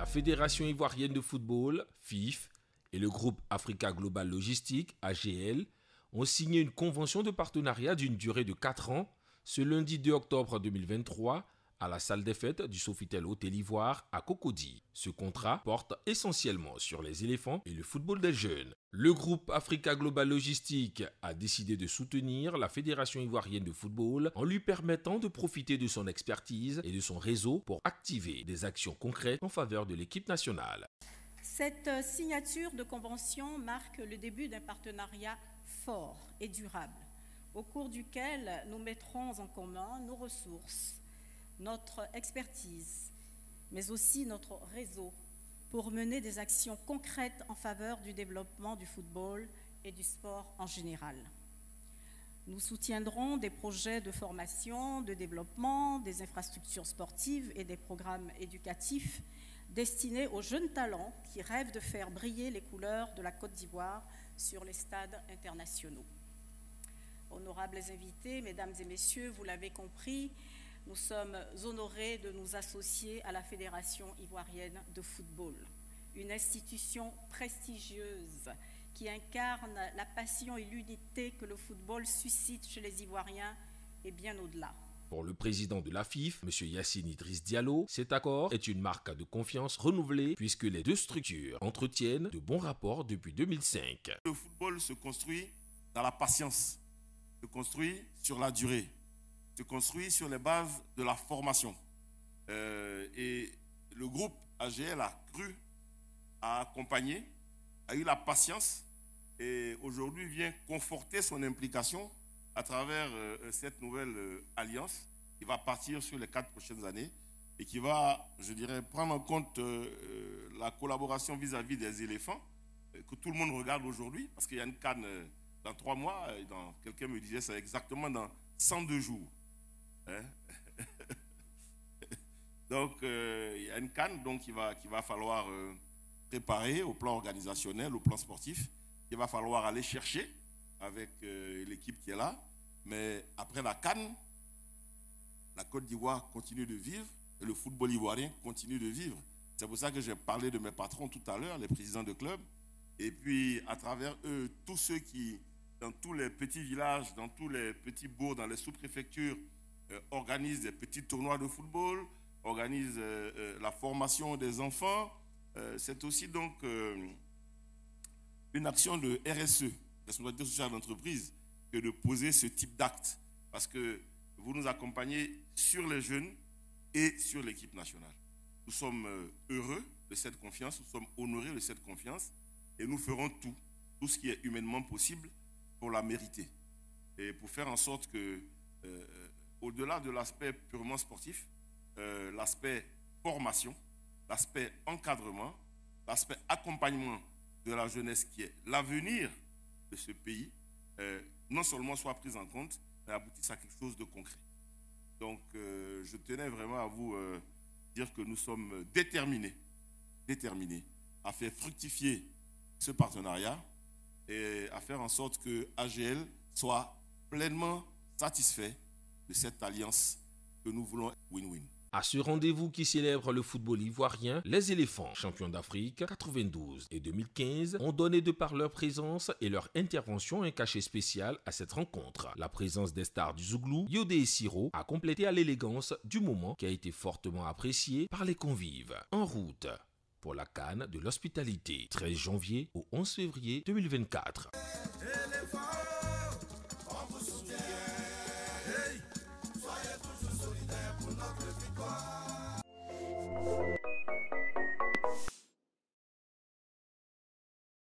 La Fédération ivoirienne de football, FIF, et le groupe Africa Global Logistique, AGL, ont signé une convention de partenariat d'une durée de 4 ans ce lundi 2 octobre 2023 à la salle des fêtes du Sofitel Hôtel Ivoire à Cocody. Ce contrat porte essentiellement sur les éléphants et le football des jeunes. Le groupe Africa Global Logistique a décidé de soutenir la Fédération ivoirienne de football en lui permettant de profiter de son expertise et de son réseau pour activer des actions concrètes en faveur de l'équipe nationale. Cette signature de convention marque le début d'un partenariat fort et durable, au cours duquel nous mettrons en commun nos ressources, notre expertise, mais aussi notre réseau pour mener des actions concrètes en faveur du développement du football et du sport en général. Nous soutiendrons des projets de formation, de développement, des infrastructures sportives et des programmes éducatifs destinés aux jeunes talents qui rêvent de faire briller les couleurs de la Côte d'Ivoire sur les stades internationaux. Honorables invités, mesdames et messieurs, vous l'avez compris, nous sommes honorés de nous associer à la Fédération ivoirienne de football, une institution prestigieuse qui incarne la passion et l'unité que le football suscite chez les Ivoiriens et bien au-delà. Pour le président de la FIF, M. Yassine Idriss Diallo, cet accord est une marque de confiance renouvelée puisque les deux structures entretiennent de bons rapports depuis 2005. Le football se construit dans la patience, se construit sur la durée, se construit sur les bases de la formation. Et le groupe AGL a cru, a accompagné, a eu la patience et aujourd'hui vient conforter son implication à travers cette nouvelle alliance qui va partir sur les 4 prochaines années et qui va, je dirais, prendre en compte la collaboration vis-à-vis des éléphants que tout le monde regarde aujourd'hui parce qu'il y a une CAN dans 3 mois, quelqu'un me disait c'est exactement dans 102 jours. Hein? Donc il y a une CAN donc qu'il va falloir préparer au plan organisationnel, au plan sportif, qu'il va falloir aller chercher avec l'équipe qui est là. Mais après la CAN, la Côte d'Ivoire continue de vivre et le football ivoirien continue de vivre. C'est pour ça que j'ai parlé de mes patrons tout à l'heure, les présidents de clubs. Et puis à travers eux, tous ceux qui, dans tous les petits villages, dans tous les petits bourgs, dans les sous-préfectures, organisent des petits tournois de football, organisent la formation des enfants. C'est aussi donc une action de RSE, responsabilité sociale d'entreprise, que de poser ce type d'acte. Parce que vous nous accompagnez sur les jeunes et sur l'équipe nationale. Nous sommes heureux de cette confiance, nous sommes honorés de cette confiance et nous ferons tout ce qui est humainement possible pour la mériter. Et pour faire en sorte que, au-delà de l'aspect purement sportif, l'aspect formation, l'aspect encadrement, l'aspect accompagnement de la jeunesse qui est l'avenir de ce pays, non seulement soit pris en compte, mais aboutisse à quelque chose de concret. Donc, je tenais vraiment à vous dire que nous sommes déterminés à faire fructifier ce partenariat et à faire en sorte que AGL soit pleinement satisfait de cette alliance que nous voulons win-win. À ce rendez-vous qui célèbre le football ivoirien, les éléphants, champions d'Afrique 92 et 2015, ont donné de par leur présence et leur intervention un cachet spécial à cette rencontre. La présence des stars du Zouglou, Yodé et Siro, a complété à l'élégance du moment qui a été fortement apprécié par les convives. En route pour la CAN de l'hospitalité, 13 janvier au 11 février 2024.